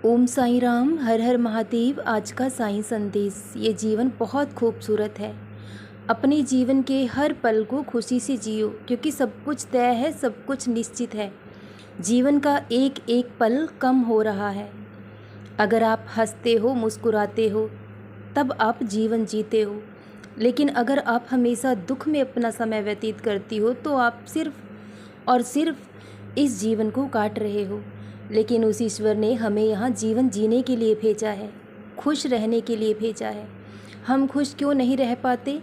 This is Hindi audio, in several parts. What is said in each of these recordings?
ओम साईं राम, हर हर महादेव। आज का साईं संदेश। ये जीवन बहुत खूबसूरत है। अपने जीवन के हर पल को खुशी से जियो, क्योंकि सब कुछ तय है, सब कुछ निश्चित है। जीवन का एक एक पल कम हो रहा है। अगर आप हंसते हो, मुस्कुराते हो, तब आप जीवन जीते हो। लेकिन अगर आप हमेशा दुख में अपना समय व्यतीत करती हो, तो आप सिर्फ और सिर्फ इस जीवन को काट रहे हो। लेकिन उस ईश्वर ने हमें यहाँ जीवन जीने के लिए भेजा है, खुश रहने के लिए भेजा है। हम खुश क्यों नहीं रह पाते?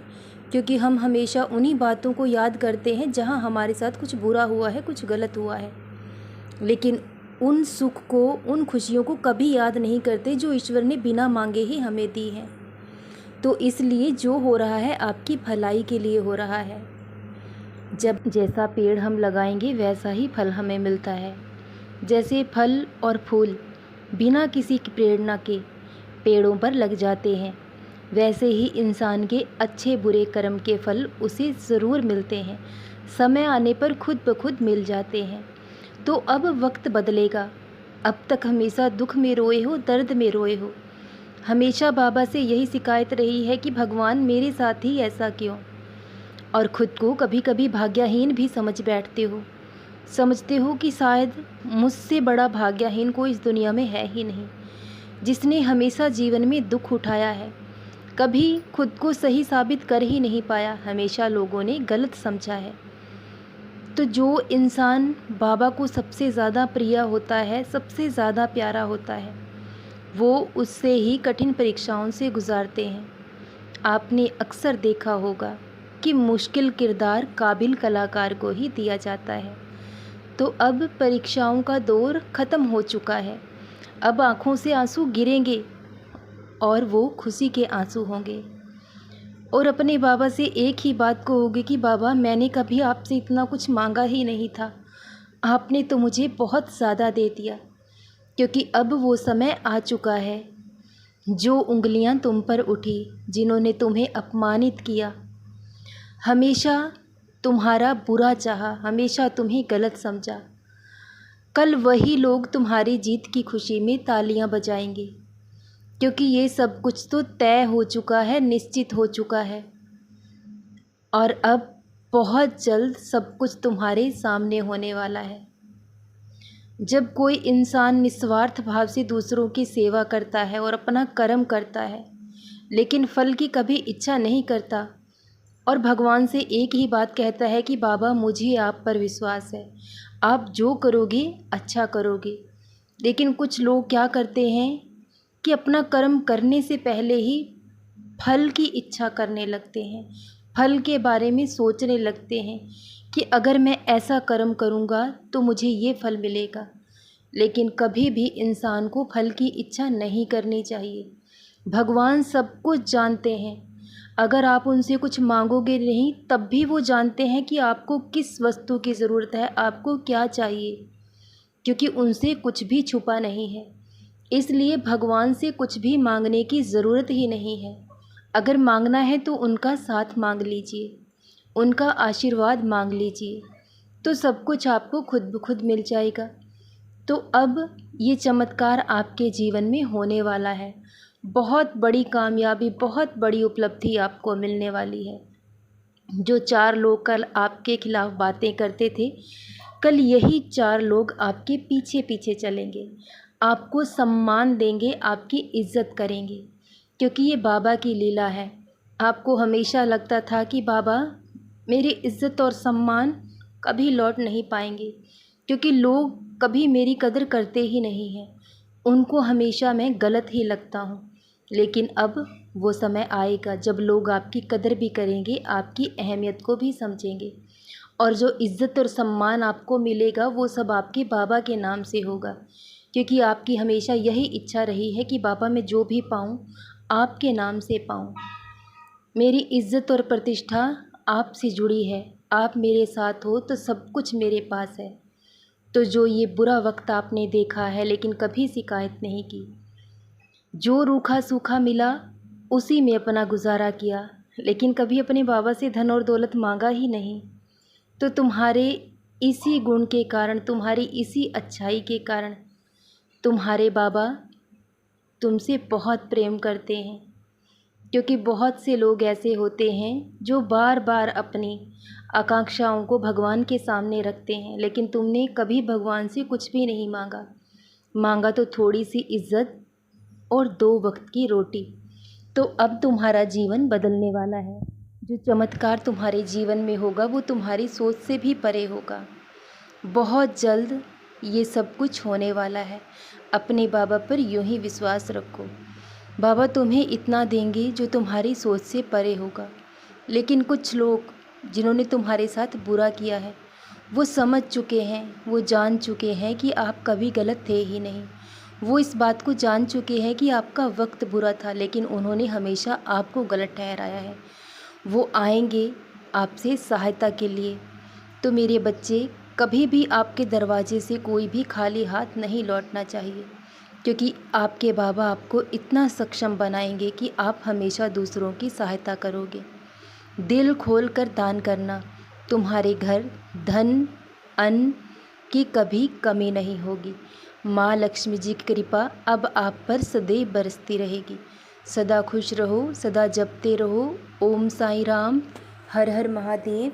क्योंकि हम हमेशा उन्हीं बातों को याद करते हैं जहाँ हमारे साथ कुछ बुरा हुआ है, कुछ गलत हुआ है। लेकिन उन सुख को, उन खुशियों को कभी याद नहीं करते जो ईश्वर ने बिना मांगे ही हमें दी हैं। तो इसलिए जो हो रहा है आपकी भलाई के लिए हो रहा है। जब जैसा पेड़ हम लगाएंगे वैसा ही फल हमें मिलता है। जैसे फल और फूल बिना किसी की प्रेरणा के पेड़ों पर लग जाते हैं, वैसे ही इंसान के अच्छे बुरे कर्म के फल उसे ज़रूर मिलते हैं। समय आने पर खुद ब खुद मिल जाते हैं। तो अब वक्त बदलेगा। अब तक हमेशा दुख में रोए हो, दर्द में रोए हो। हमेशा बाबा से यही शिकायत रही है कि भगवान मेरे साथ ही ऐसा क्यों। और खुद को कभी कभी भाग्यहीन भी समझ बैठते हो। समझते हो कि शायद मुझसे बड़ा भाग्यहीन कोई इस दुनिया में है ही नहीं, जिसने हमेशा जीवन में दुख उठाया है। कभी खुद को सही साबित कर ही नहीं पाया, हमेशा लोगों ने गलत समझा है। तो जो इंसान बाबा को सबसे ज़्यादा प्रिय होता है, सबसे ज़्यादा प्यारा होता है, वो उससे ही कठिन परीक्षाओं से गुजारते हैं। आपने अक्सर देखा होगा कि मुश्किल किरदार काबिल कलाकार को ही दिया जाता है। तो अब परीक्षाओं का दौर ख़त्म हो चुका है। अब आँखों से आंसू गिरेंगे और वो खुशी के आंसू होंगे। और अपने बाबा से एक ही बात कहोगे कि बाबा, मैंने कभी आपसे इतना कुछ मांगा ही नहीं था, आपने तो मुझे बहुत ज़्यादा दे दिया। क्योंकि अब वो समय आ चुका है। जो उंगलियां तुम पर उठी, जिन्होंने तुम्हें अपमानित किया, हमेशा तुम्हारा बुरा चाहा, हमेशा तुम्हें गलत समझा, कल वही लोग तुम्हारी जीत की खुशी में तालियां बजाएंगे। क्योंकि ये सब कुछ तो तय हो चुका है, निश्चित हो चुका है। और अब बहुत जल्द सब कुछ तुम्हारे सामने होने वाला है। जब कोई इंसान निस्वार्थ भाव से दूसरों की सेवा करता है और अपना कर्म करता है, लेकिन फल की कभी इच्छा नहीं करता, और भगवान से एक ही बात कहता है कि बाबा, मुझे आप पर विश्वास है, आप जो करोगे अच्छा करोगे। लेकिन कुछ लोग क्या करते हैं कि अपना कर्म करने से पहले ही फल की इच्छा करने लगते हैं, फल के बारे में सोचने लगते हैं कि अगर मैं ऐसा कर्म करूँगा तो मुझे ये फल मिलेगा। लेकिन कभी भी इंसान को फल की इच्छा नहीं करनी चाहिए। भगवान सब कुछ जानते हैं। अगर आप उनसे कुछ मांगोगे नहीं, तब भी वो जानते हैं कि आपको किस वस्तु की ज़रूरत है, आपको क्या चाहिए। क्योंकि उनसे कुछ भी छुपा नहीं है। इसलिए भगवान से कुछ भी मांगने की ज़रूरत ही नहीं है। अगर मांगना है तो उनका साथ मांग लीजिए, उनका आशीर्वाद मांग लीजिए, तो सब कुछ आपको खुद ब खुद मिल जाएगा। तो अब ये चमत्कार आपके जीवन में होने वाला है। बहुत बड़ी कामयाबी, बहुत बड़ी उपलब्धि आपको मिलने वाली है। जो 4 लोग कल आपके खिलाफ बातें करते थे, कल यही 4 लोग आपके पीछे पीछे चलेंगे, आपको सम्मान देंगे, आपकी इज्जत करेंगे। क्योंकि ये बाबा की लीला है। आपको हमेशा लगता था कि बाबा, मेरी इज्जत और सम्मान कभी लौट नहीं पाएंगे, क्योंकि लोग कभी मेरी कदर करते ही नहीं हैं, उनको हमेशा मैं गलत ही लगता हूँ। लेकिन अब वो समय आएगा जब लोग आपकी कदर भी करेंगे, आपकी अहमियत को भी समझेंगे। और जो इज़्ज़त और सम्मान आपको मिलेगा वो सब आपके बाबा के नाम से होगा। क्योंकि आपकी हमेशा यही इच्छा रही है कि बाबा, मैं जो भी पाऊँ आपके नाम से पाऊँ। मेरी इज़्ज़त और प्रतिष्ठा आपसे जुड़ी है, आप मेरे साथ हो तो सब कुछ मेरे पास है। तो जो ये बुरा वक्त आपने देखा है लेकिन कभी शिकायत नहीं की, जो रूखा सूखा मिला उसी में अपना गुजारा किया, लेकिन कभी अपने बाबा से धन और दौलत मांगा ही नहीं, तो तुम्हारे इसी गुण के कारण, तुम्हारी इसी अच्छाई के कारण तुम्हारे बाबा तुमसे बहुत प्रेम करते हैं, क्योंकि बहुत से लोग ऐसे होते हैं जो बार बार अपनी आकांक्षाओं को भगवान के सामने रखते हैं, लेकिन तुमने कभी भगवान से कुछ भी नहीं मांगा तो थोड़ी सी इज्जत और 2 वक्त की रोटी। तो अब तुम्हारा जीवन बदलने वाला है। जो चमत्कार तुम्हारे जीवन में होगा वो तुम्हारी सोच से भी परे होगा। बहुत जल्द ये सब कुछ होने वाला है। अपने बाबा पर यूं ही विश्वास रखो। बाबा तुम्हें इतना देंगे जो तुम्हारी सोच से परे होगा। लेकिन कुछ लोग जिन्होंने तुम्हारे साथ बुरा किया है, वो समझ चुके हैं, वो जान चुके हैं कि आप कभी गलत थे ही नहीं। वो इस बात को जान चुके हैं कि आपका वक्त बुरा था, लेकिन उन्होंने हमेशा आपको गलत ठहराया है। वो आएंगे आपसे सहायता के लिए। तो मेरे बच्चे, कभी भी आपके दरवाजे से कोई भी खाली हाथ नहीं लौटना चाहिए, क्योंकि आपके बाबा आपको इतना सक्षम बनाएंगे कि आप हमेशा दूसरों की सहायता करोगे। दिल खोल कर दान करना, तुम्हारे घर धन अन्न की कभी कमी नहीं होगी। माँ लक्ष्मी जी की कृपा अब आप पर सदैव बरसती रहेगी। सदा खुश रहो, सदा जपते रहो। ओम साईं राम, हर हर महादेव।